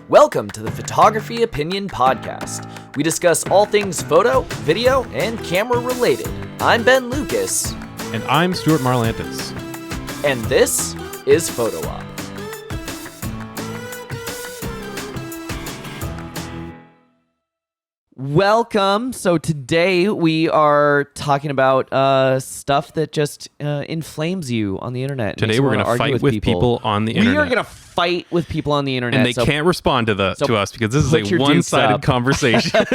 Welcome to the Photography Opinion Podcast. We discuss all things photo, video, and camera related. I'm Ben Lucas. And I'm Stuart Marlantis. And this is Photo Op. Welcome. So today we are talking about stuff that just inflames you on the internet. Today we're going to fight with people on the internet. We are going to fight with people on the internet. And they can't respond to us because this is a one-sided conversation.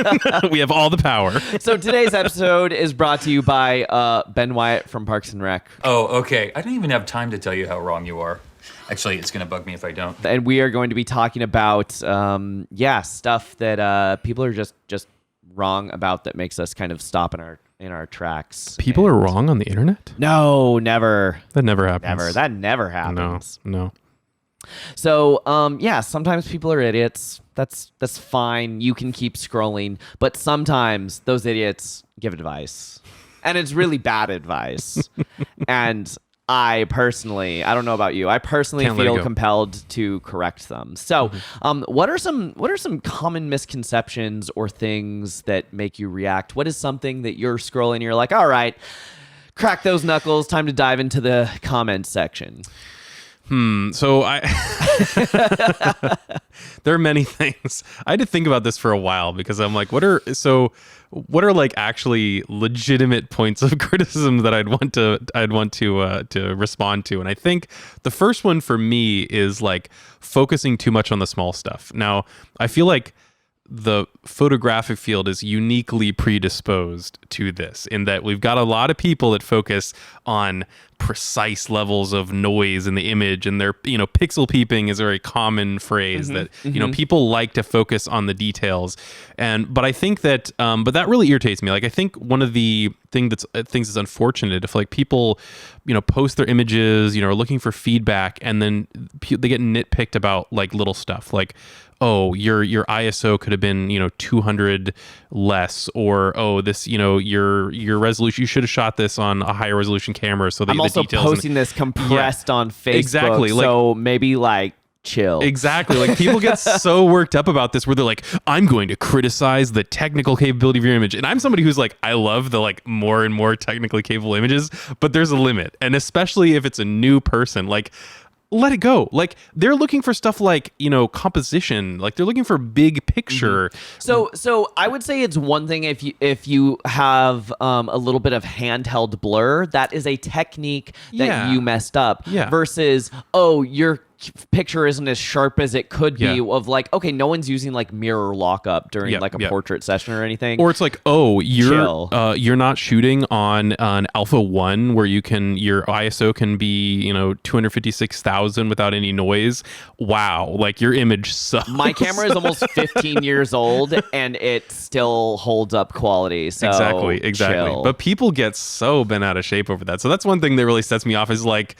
We have all the power. So today's episode is brought to you by Ben Wyatt from Parks and Rec. Oh, okay. I don't even have time to tell you how wrong you are. Actually, it's going to bug me if I don't. And we are going to be talking about, stuff that people are just wrong about that makes us kind of stop in our tracks. People are wrong on the internet? No, never. That never happens. That never happens. No. So, sometimes people are idiots. That's fine. You can keep scrolling. But sometimes those idiots give advice. And it's really bad advice. And I don't know about you, I personally feel compelled to correct them. So, what are some common misconceptions or things that make you react? What is something that you're scrolling and you're like, all right, crack those knuckles, time to dive into the comments section? So there are many things. I had to think about this for a while because I'm like, what are like actually legitimate points of criticism that I'd want to respond to? And I think the first one for me is like focusing too much on the small stuff. Now, I feel like the photographic field is uniquely predisposed to this in that we've got a lot of people that focus on precise levels of noise in the image, and they're, pixel peeping is a very common phrase that, people like to focus on the details. But I think that, but that really irritates me. Like, I think one of the things that's unfortunate if like people, post their images, are looking for feedback, and then they get nitpicked about like little stuff like, oh, your ISO could have been, 200 less, or, oh, this, your resolution, you should have shot this on a higher resolution camera so that I'm also posting this compressed on Facebook. Exactly. So maybe like chill. Exactly. Like people get so worked up about this where they're like, I'm going to criticize the technical capability of your image. And I'm somebody who's like, I love the like more and more technically capable images, but there's a limit. And especially if it's a new person, like, let it go. Like they're looking for stuff like, composition, like they're looking for big picture. So I would say it's one thing if you have a little bit of handheld blur, that is a technique that you messed up versus, your picture isn't as sharp as it could be of like, okay, no one's using like mirror lockup during like a portrait session or anything. Or it's like, you're not shooting on an alpha 1 where your ISO can be, 256,000 without any noise. Wow. Like your image sucks. My camera is almost 15 years old and it still holds up quality. So exactly. Chill. But people get so bent out of shape over that. So that's one thing that really sets me off is like,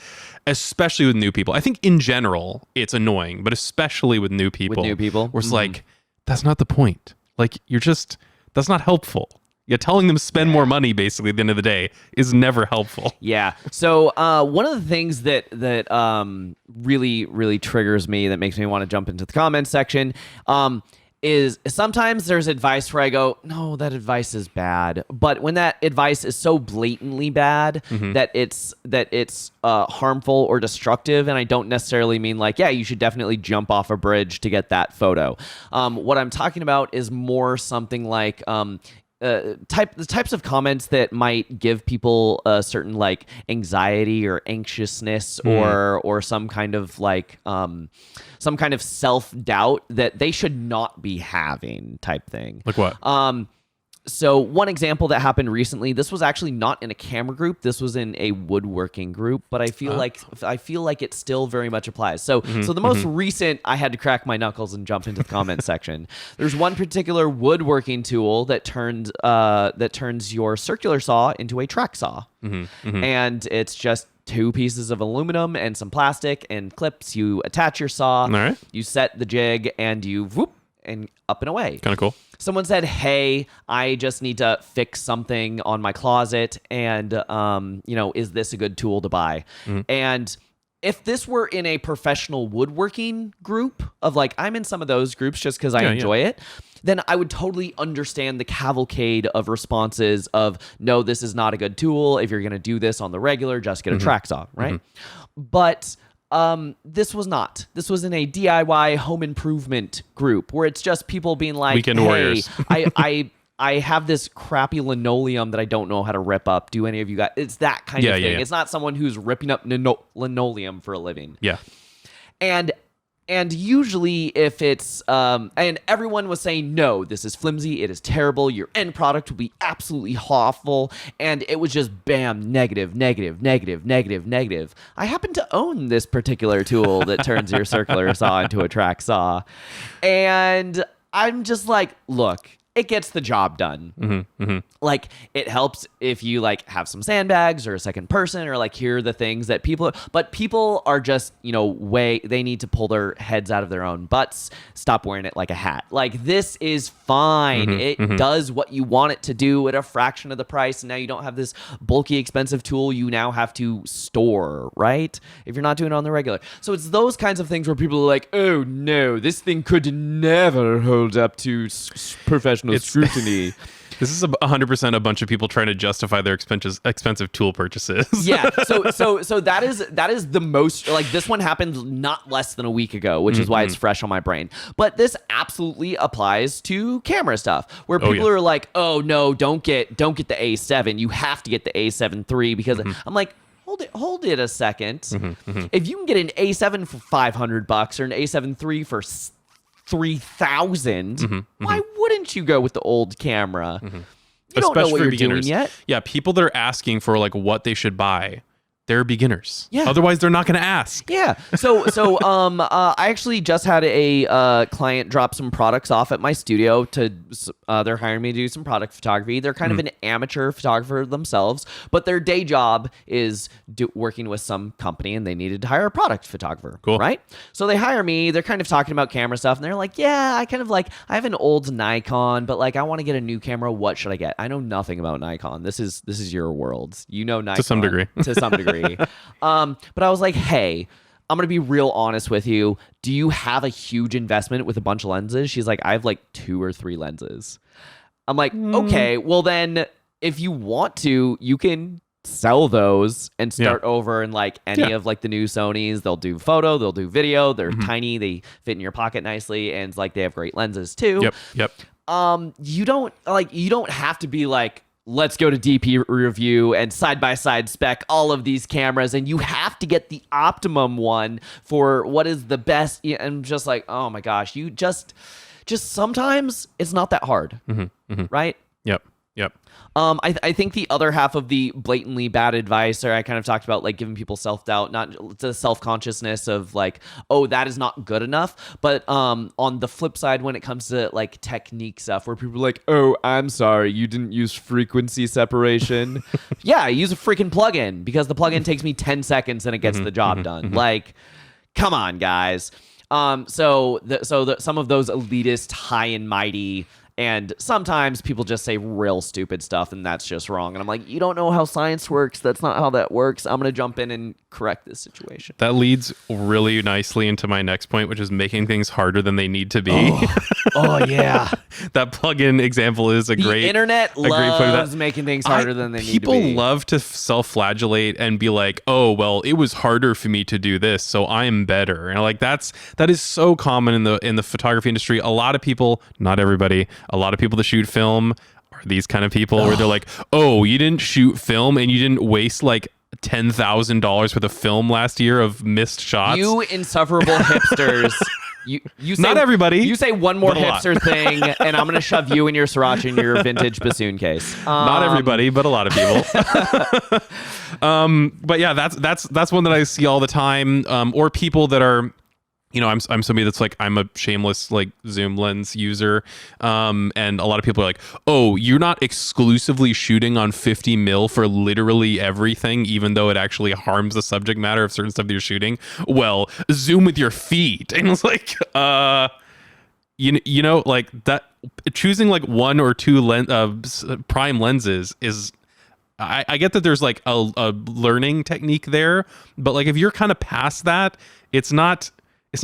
especially with new people. I think in general it's annoying, but especially with new people. Where it's like, that's not the point. Like that's not helpful. Yeah, telling them to spend more money basically at the end of the day is never helpful. Yeah. So one of the things that really, really triggers me, that makes me want to jump into the comments section, is sometimes there's advice where I go, no, that advice is bad. But when that advice is so blatantly bad that it's harmful or destructive, and I don't necessarily mean like, you should definitely jump off a bridge to get that photo. What I'm talking about is more something like the types of comments that might give people a certain like anxiety or anxiousness or some kind of like some kind of self-doubt that they should not be having type thing. Like what? So one example that happened recently, this was actually not in a camera group. This was in a woodworking group, but I feel like it still very much applies. So the most recent, I had to crack my knuckles and jump into the comment section. There's one particular woodworking tool that turns your circular saw into a track saw. And it's just 2 pieces of aluminum and some plastic and clips. You attach your saw, you set the jig, and you whoop, and up and away. Kind of cool. Someone said, hey, I just need to fix something on my closet, and is this a good tool to buy? And if this were in a professional woodworking group of like, I'm in some of those groups just because I enjoy it, then I would totally understand the cavalcade of responses of, no, this is not a good tool. If you're going to do this on the regular, just get a track saw, right? But this was not. This was in a DIY home improvement group where it's just people being like, Weekend warriors. I have this crappy linoleum that I don't know how to rip up. Do any of you guys? It's that kind of thing. Yeah. It's not someone who's ripping up linoleum for a living. Yeah. And usually if it's, and everyone was saying, no, this is flimsy. It is terrible. Your end product will be absolutely awful. And it was just bam, negative, negative, negative, negative, negative. I happen to own this particular tool that turns your circular saw into a track saw. And I'm just like, look, it gets the job done. Like, it helps if you like have some sandbags or a second person or like hear the things that people are just, they need to pull their heads out of their own butts, stop wearing it like a hat. Like, this is fine. It does what you want it to do at a fraction of the price. And now you don't have this bulky, expensive tool you now have to store, right? If you're not doing it on the regular. So it's those kinds of things where people are like, oh no, this thing could never hold up to professional scrutiny. This is 100% a bunch of people trying to justify their expensive tool purchases. Yeah. So that is the most, like, this one happened not less than a week ago, which is why it's fresh on my brain. But this absolutely applies to camera stuff where people are like, oh no, don't get the A7. You have to get the A7 III because I'm like, hold it a second. If you can get an A7 for $500 or an A7 III for $3,000, why wouldn't you go with the old camera? You don't know what you're doing yet. Yeah, people that are asking for like what they should buy, they're beginners. Yeah. Otherwise, they're not going to ask. Yeah. So I actually just had a client drop some products off at my studio they're hiring me to do some product photography. They're kind of an amateur photographer themselves, but their day job is working with some company and they needed to hire a product photographer. Cool. Right? So they hire me. They're kind of talking about camera stuff and they're like, yeah, I have an old Nikon, but like I want to get a new camera. What should I get? I know nothing about Nikon. This is your world. You know Nikon. To some degree. To some degree. But I was like, hey, I'm going to be real honest with you. Do you have a huge investment with a bunch of lenses? She's like, I have like 2 or 3 lenses. I'm like, okay, well then if you want to, you can sell those and start over in like any of like the new Sonys. They'll do photo, they'll do video. They're tiny. They fit in your pocket nicely. And like, they have great lenses too. Yep. You don't have to be like, let's go to DP review and side-by-side spec all of these cameras, and you have to get the optimum one for what is the best. And just like, oh my gosh, you just sometimes it's not that hard, right? Yep. I think the other half of the blatantly bad advice, or I kind of talked about like giving people self-doubt, not the self-consciousness of like, oh, that is not good enough. But on the flip side, when it comes to like technique stuff where people are like, oh, I'm sorry, you didn't use frequency separation. Yeah, I use a freaking plugin because the plugin takes me 10 seconds and it gets the job done. Like, come on, guys. Some of those elitist, high and mighty, and sometimes people just say real stupid stuff, and that's just wrong. And I'm like, you don't know how science works. That's not how that works. I'm going to jump in and correct this situation. That leads really nicely into my next point, which is making things harder than they need to be. Oh yeah. That plugin example is the internet loves making things harder than they need to be. People love to self-flagellate and be like, oh, well, it was harder for me to do this, so I'm better. And like that is so common in the photography industry. A lot of people, not everybody, a lot of people that shoot film are these kind of people where they're like, oh, you didn't shoot film and you didn't waste like $10,000 worth of film last year of missed shots. You insufferable hipsters. You say, not everybody. You say one more hipster thing, and I'm going to shove you and your Sriracha in your vintage bassoon case. Not everybody, but a lot of people. But yeah, that's one that I see all the time. Or people that are, I'm somebody that's like, I'm a shameless like zoom lens user. And a lot of people are like, oh, you're not exclusively shooting on 50 mil for literally everything, even though it actually harms the subject matter of certain stuff that you're shooting. Well, zoom with your feet. And it's like, like that, choosing like 1 or 2 prime lenses is I get that there's like a learning technique there, but like if you're kind of past that, it's not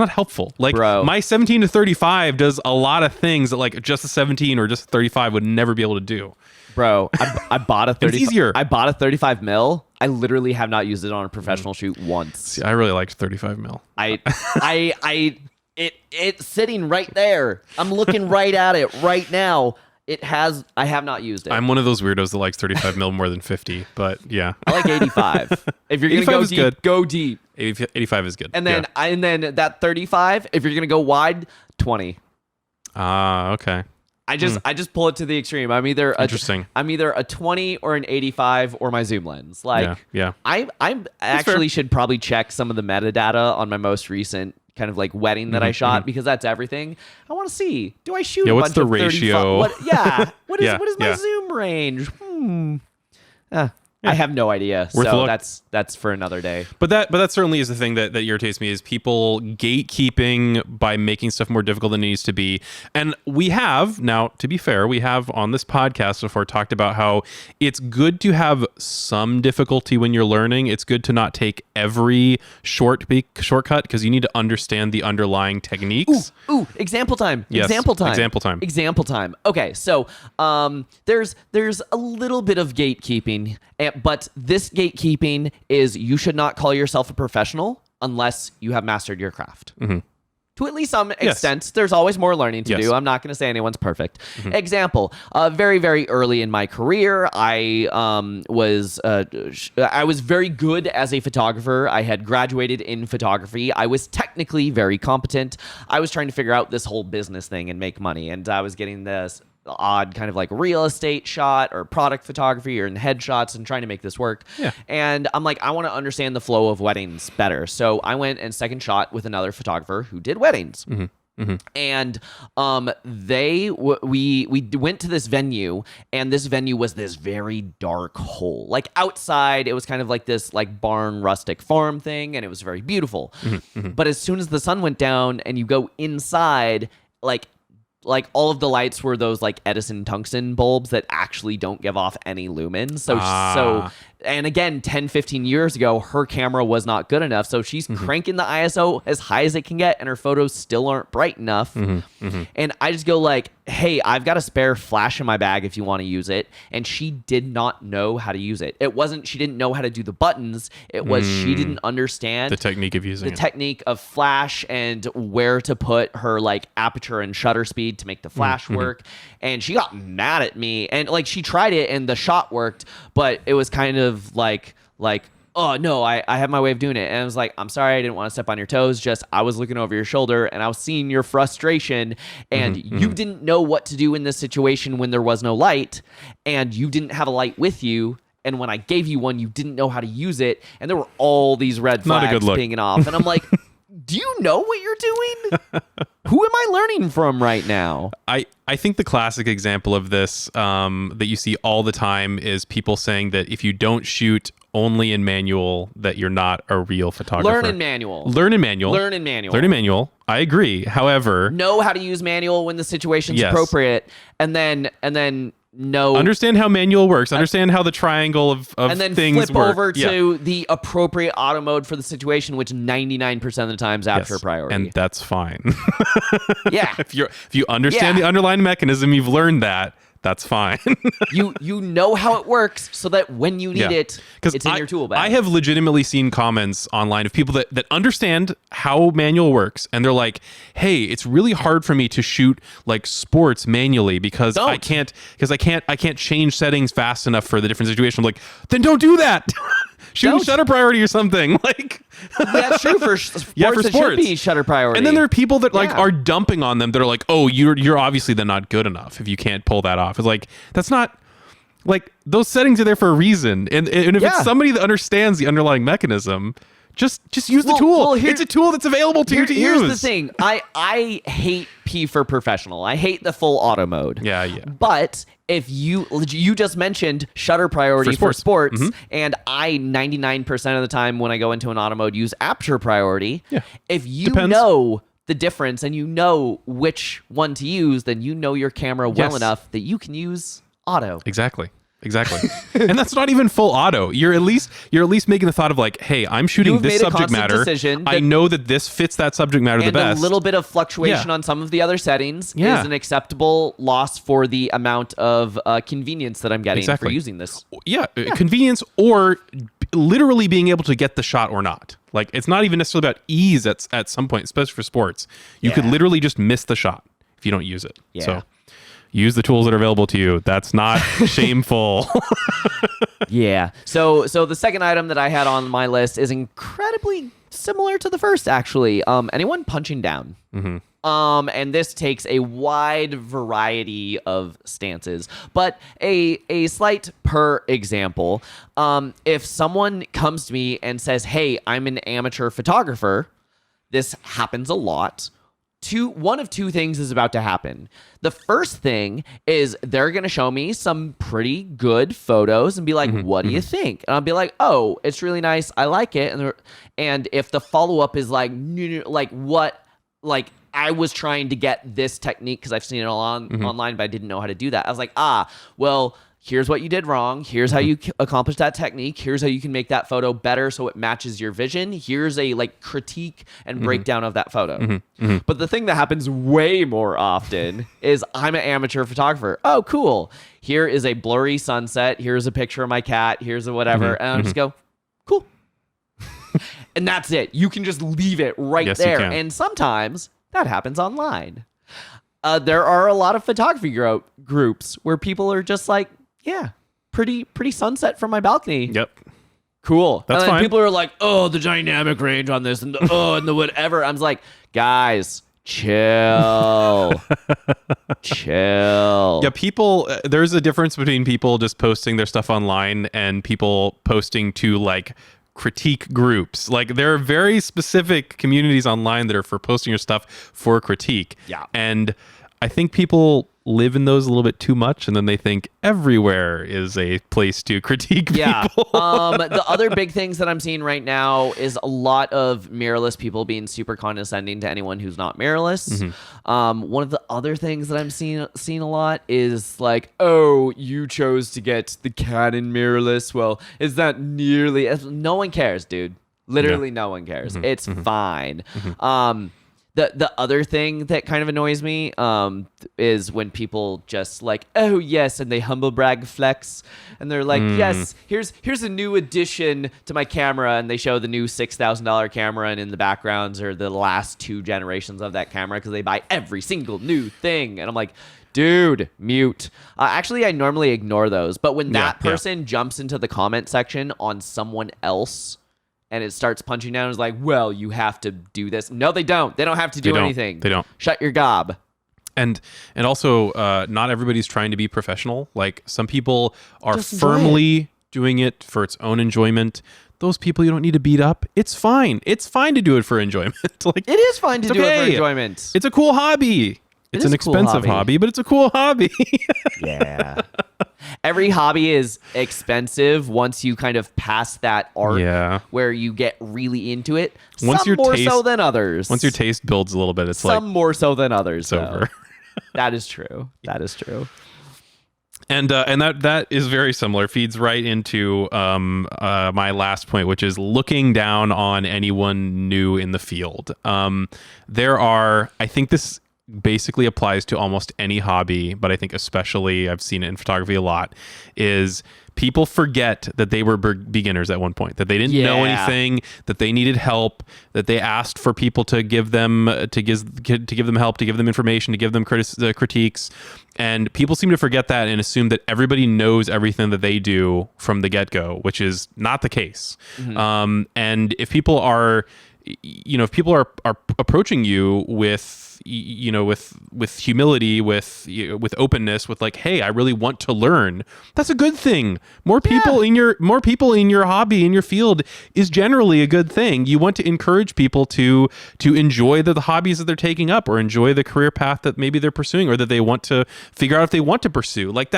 helpful. Like my 17 to 35 does a lot of things that like just a 17 or just a 35 would never be able to do. Bro, I bought a 30. It's easier. I bought a 35 mil. I literally have not used it on a professional shoot once. See, I really liked 35 mil. It's sitting right there. I'm looking right at it right now. I have not used it. I'm one of those weirdos that likes 35 mil more than 50, but yeah. I like 85. If you're gonna go deep, good. go deep. 85 is good. And then and then that 35. If you're gonna go wide, 20. Okay. I just pull it to the extreme. I'm either a 20 or an 85 or my zoom lens. Like yeah. I actually should probably check some of the metadata on my most recent kind of like wedding that I shot because that's everything. I want to see. Do I shoot a what's bunch the of ratio? 35? What is my zoom range? I have no idea. So that's for another day. But that certainly is the thing that irritates me is people gatekeeping by making stuff more difficult than it needs to be. And we have, now to be fair, we have on this podcast before talked about how it's good to have some difficulty when you're learning. It's good to not take every shortcut because you need to understand the underlying techniques. Ooh, example time. Yes, example time. example time. Okay, so there's a little bit of gatekeeping, but this gatekeeping is you should not call yourself a professional unless you have mastered your craft. Mm-hmm. To at least some extent, there's always more learning to do. I'm not going to say anyone's perfect. Mm-hmm. Example, very, very early in my career, I was very good as a photographer. I had graduated in photography. I was technically very competent. I was trying to figure out this whole business thing and make money. And I was getting this odd kind of like real estate shot or product photography or in headshots and trying to make this work. Yeah. And I'm like, I want to understand the flow of weddings better. So I went and second shot with another photographer who did weddings. Mm-hmm. Mm-hmm. And we went to this venue, and this venue was this very dark hole. Like outside, it was kind of like this like barn rustic farm thing, and it was very beautiful. Mm-hmm. Mm-hmm. But as soon as the sun went down and you go inside, like all of the lights were those like Edison tungsten bulbs that actually don't give off any lumens. So and again, 10, 15 years ago, her camera was not good enough. So she's cranking the ISO as high as it can get, and her photos still aren't bright enough. Mm-hmm. Mm-hmm. And I just go like, hey, I've got a spare flash in my bag if you want to use it. And she did not know how to use it. She didn't know how to do the buttons. It was she didn't understand the technique of using technique of flash and where to put her like aperture and shutter speed to make the flash work. And she got mad at me, and like she tried it and the shot worked, but it was kind of like oh no, I have my way of doing it. And I was like, I'm sorry, I didn't want to step on your toes. Just I was looking over your shoulder and I was seeing your frustration, and you didn't know what to do in this situation when there was no light, and you didn't have a light with you. And when I gave you one, you didn't know how to use it, and there were all these red flags pinging off. And I'm like, do you know what you're doing? Who am I learning from right now? I think the classic example of this that you see all the time is people saying that if you don't shoot only in manual, that you're not a real photographer. Learn in manual. I agree. However, know how to use manual when the situation's appropriate, and then know. Understand how manual works. Understand how the triangle of and then things flip work. over to the appropriate auto mode for the situation, which 99% of the time is after priority. And that's fine. Yeah. If you understand the underlying mechanism, you've learned that. That's fine. you know how it works so that when you need it, it's in your tool bag. I have legitimately seen comments online of people that understand how manual works, and they're like, hey, it's really hard for me to shoot like sports manually because I can't change settings fast enough for the different situation. I'm like, then don't do that. Shoot shutter priority or something. Like that's true for sports. It should be shutter priority. And then there are people that like are dumping on them that are like, oh, you're obviously then not good enough if you can't pull that off. It's like, that's not like, those settings are there for a reason. And if it's somebody that understands the underlying mechanism, just use the tool. It's a tool that's available to you to use. Here's the thing. I hate P for professional. I hate the full auto mode. Yeah. But if you just mentioned shutter priority for sports, and I 99% of the time when I go into an auto mode use aperture priority. Yeah. If you know the difference and you know which one to use, then you know your camera well enough that you can use auto. Exactly. Exactly. And that's not even full auto. You're at least making the thought of like, hey, I'm shooting You've this made a subject conscious matter. decision I that- know that this fits that subject matter the and best. a little bit of fluctuation Yeah. on some of the other settings Yeah. is an acceptable loss for the amount of convenience that I'm getting Exactly. for using this. Yeah, convenience or literally being able to get the shot or not. Like, it's not even necessarily about ease at some point, especially for sports. You could Yeah. literally just miss the shot if you don't use it. Yeah. So use the tools that are available to you. That's not shameful. Yeah. So the second item that I had on my list is incredibly similar to the first, actually. Anyone punching down. Mm-hmm. And this takes a wide variety of stances, but a slight per example. If someone comes to me and says, "Hey, I'm an amateur photographer," this happens a lot. One of two things is about to happen. The first thing is they're going to show me some pretty good photos and be like, what do you think? And I'll be like, oh, it's really nice. I like it. And if the follow-up is like, like what, like I was trying to get this technique because I've seen it all online, but I didn't know how to do that. I was like, well, here's what you did wrong. Here's how you accomplish that technique. Here's how you can make that photo better so it matches your vision. Here's a like critique and breakdown of that photo. But the thing that happens way more often is I'm an amateur photographer. Oh, cool. Here is a blurry sunset. Here's a picture of my cat. Here's a whatever. And I'll just go, cool. And that's it. You can just leave it right Yes, you there. can. And sometimes that happens online. There are a lot of photography groups where people are just like, yeah, pretty sunset from my balcony. Yep. Cool. That's and then fine. people are like, oh, the dynamic range on this and the and the whatever. I'm just like, guys, chill. Chill. Yeah, people, there's a difference between people just posting their stuff online and people posting to like critique groups. Like there are very specific communities online that are for posting your stuff for critique. Yeah. And I think people live in those a little bit too much, and then they think everywhere is a place to critique Yeah. people. The other big things that I'm seeing right now is a lot of mirrorless people being super condescending to anyone who's not mirrorless. One of the other things that I'm seeing a lot is like, oh, you chose to get the Canon mirrorless. Well, is that nearly? No one cares, dude. Literally, no one cares. It's fine. The other thing that kind of annoys me is when people just like, oh yes, and they humble brag flex, and they're like, yes, here's a new addition to my camera, and they show the new $6,000 camera, and in the backgrounds are the last 2 generations of that camera because they buy every single new thing, and I'm like, dude, mute. Actually, I normally ignore those, but when that person jumps into the comment section on someone else and it starts punching down, it's like, well, you have to do this. No, they don't. They don't have to do anything. They don't. Shut your gob. And also, not everybody's trying to be professional. Like some people are Just enjoy firmly doing it for its own enjoyment. Those people you don't need to beat up. It's fine. It's fine to do it for enjoyment. Like It is fine to it's do it okay. for enjoyment. It's a cool hobby. It's is an a cool expensive hobby, but it's a cool hobby. Yeah. Every hobby is expensive once you kind of pass that arc where you get really into it. Once Some your more taste- so than others. Once your taste builds a little bit, it's Some like more so than others. it's over. That is true. That is true. And that is very similar. Feeds right into my last point, which is looking down on anyone new in the field. There are, I think this basically applies to almost any hobby, but I think especially I've seen it in photography a lot, is people forget that they were beginners at one point, that they didn't know anything, that they needed help, that they asked for people to give them help, to give them information, to give them critiques. And people seem to forget that and assume that everybody knows everything that they do from the get-go, which is not the case. And if people are approaching you with humility, with openness, with like, hey, I really want to learn, that's a good thing. More people in your hobby, in your field, is generally a good thing. You want to encourage people to enjoy the hobbies that they're taking up, or enjoy the career path that maybe they're pursuing, or that they want to figure out if they want to pursue. Like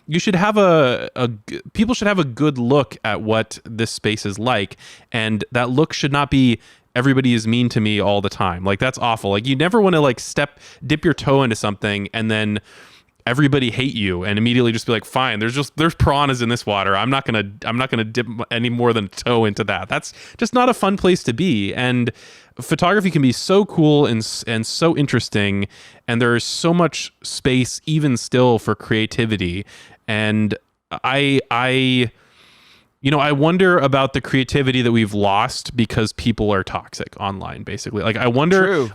you should have people should have a good look at what this space is like, and that look should not be everybody is mean to me all the time. Like that's awful. Like you never want to like dip your toe into something and then everybody hate you and immediately just be like, fine, there's piranhas in this water. I'm not gonna dip any more than a toe into that. That's just not a fun place to be. And photography can be so cool and so interesting, and there is so much space even still for creativity. And I wonder about the creativity that we've lost because people are toxic online, basically. Like, I wonder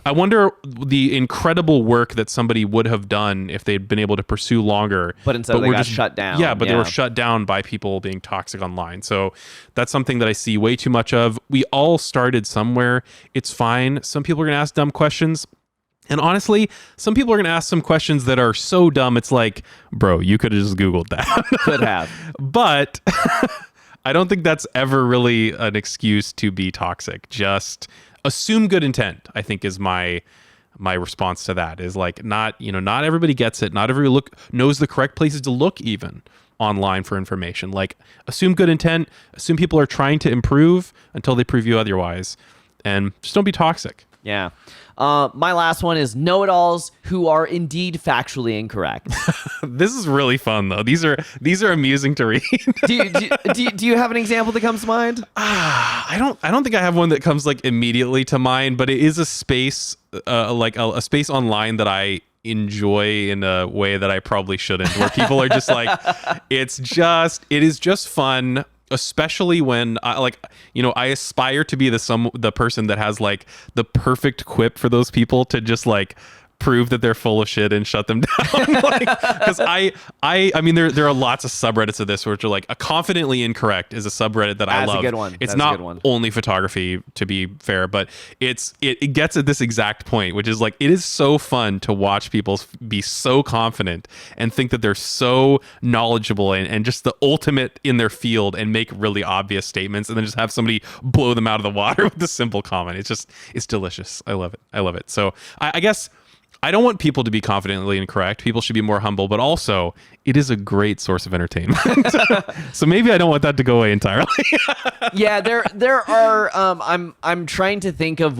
the incredible work that somebody would have done if they'd been able to pursue longer. But instead they got shut down. Yeah, but they were shut down by people being toxic online. So that's something that I see way too much of. We all started somewhere. It's fine. Some people are going to ask dumb questions. And honestly, some people are going to ask some questions that are so dumb, it's like, bro, you could have just Googled that. Could have. But I don't think that's ever really an excuse to be toxic. Just assume good intent, I think, is my response to that. Is like, not everybody gets it. Not everybody knows the correct places to look even online for information. Like, assume good intent, assume people are trying to improve until they prove you otherwise. And just don't be toxic. Yeah. My last one is know-it-alls who are indeed factually incorrect. This is really fun, though. These are amusing to read. do you have an example that comes to mind? I don't think I have one that comes like immediately to mind, but it is a space like a space online that I enjoy in a way that I probably shouldn't, where people are just like, it is just fun. Especially when I aspire to be the person that has like the perfect quip for those people to just like prove that they're full of shit and shut them down. Because I mean there are lots of subreddits of this which are like, a confidently incorrect is a subreddit that I love. That's a good one. It's not only photography, to be fair, but it gets at this exact point, which is like, it is so fun to watch people be so confident and think that they're so knowledgeable and just the ultimate in their field and make really obvious statements, and then just have somebody blow them out of the water with a simple comment. It's delicious. I love it. So I guess I don't want people to be confidently incorrect. People should be more humble, but also it is a great source of entertainment. So maybe I don't want that to go away entirely. Yeah, there are. I'm trying to think of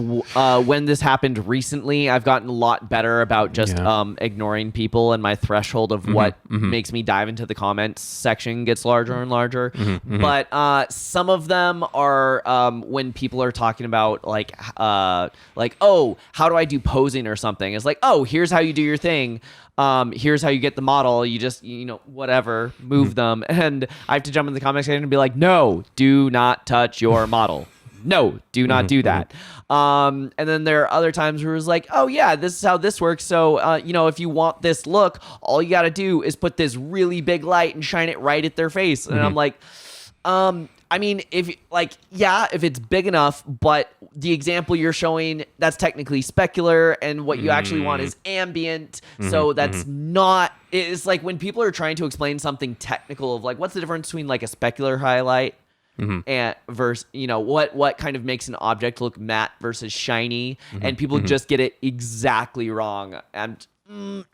when this happened recently. I've gotten a lot better about just ignoring people, and my threshold of what makes me dive into the comments section gets larger and larger. But some of them are when people are talking about like, oh, how do I do posing or something? It's like, oh, here's how you do your thing. Here's how you get the model. You just, whatever, move them. And I have to jump in the comment section and be like, no, do not touch your model. No, do not do that. And then there are other times where it's like, oh yeah, this is how this works. So, if you want this look, all you got to do is put this really big light and shine it right at their face. And I'm like, I mean, if it's big enough, but the example you're showing, that's technically specular, and what you actually want is ambient. So that's not. It's like when people are trying to explain something technical of like, what's the difference between like a specular highlight and versus what kind of makes an object look matte versus shiny, and people just get it exactly wrong. And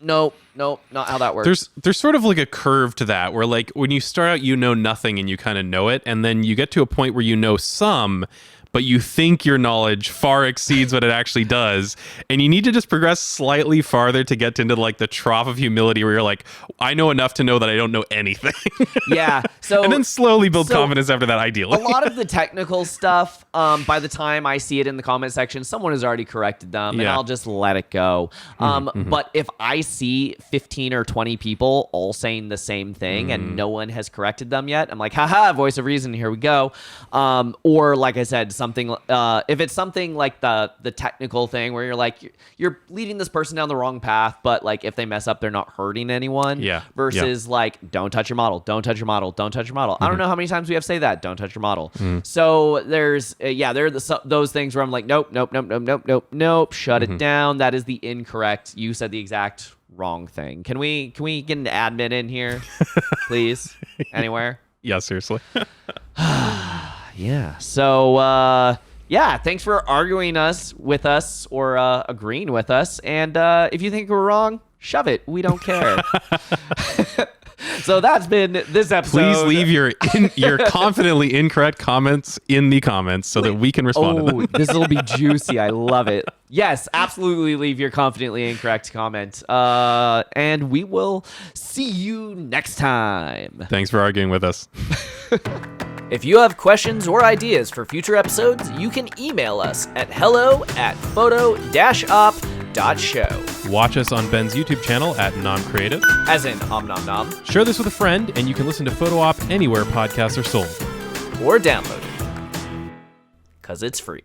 no, not how that works. There's sort of like a curve to that, where like when you start out, you know nothing and you kind of know it, and then you get to a point where you know some, but you think your knowledge far exceeds what it actually does, and you need to just progress slightly farther to get into like the trough of humility where you're like, I know enough to know that I don't know anything. Yeah. So and then slowly build confidence after that, ideally. A lot of the technical stuff, by the time I see it in the comment section, someone has already corrected them, and I'll just let it go. But if I see 15 or 20 people all saying the same thing and no one has corrected them yet, I'm like, haha, voice of reason, here we go. Or like I said, something if it's something like the technical thing where you're like, you're leading this person down the wrong path, but like if they mess up, they're not hurting anyone. Versus like, don't touch your model, don't touch your model, don't touch your model. I don't know how many times we have to say that, don't touch your model. So there's there are those things where I'm like, nope, shut it down. That is the incorrect. You said the exact wrong thing. Can we get an admin in here, please? Anywhere? Yeah, seriously. Yeah. So, thanks for arguing with us or agreeing with us. And if you think we're wrong, shove it. We don't care. So that's been this episode. Please leave your confidently incorrect comments in the comments so that we can respond to them. This will be juicy. I love it. Yes, absolutely leave your confidently incorrect comment. And we will see you next time. Thanks for arguing with us. If you have questions or ideas for future episodes, you can email us at hello@photo-op.show. Watch us on Ben's YouTube channel at NomCreative. As in om nom nom. Share this with a friend, and you can listen to Photo Op anywhere podcasts are sold. Or download it. 'Cause it's free.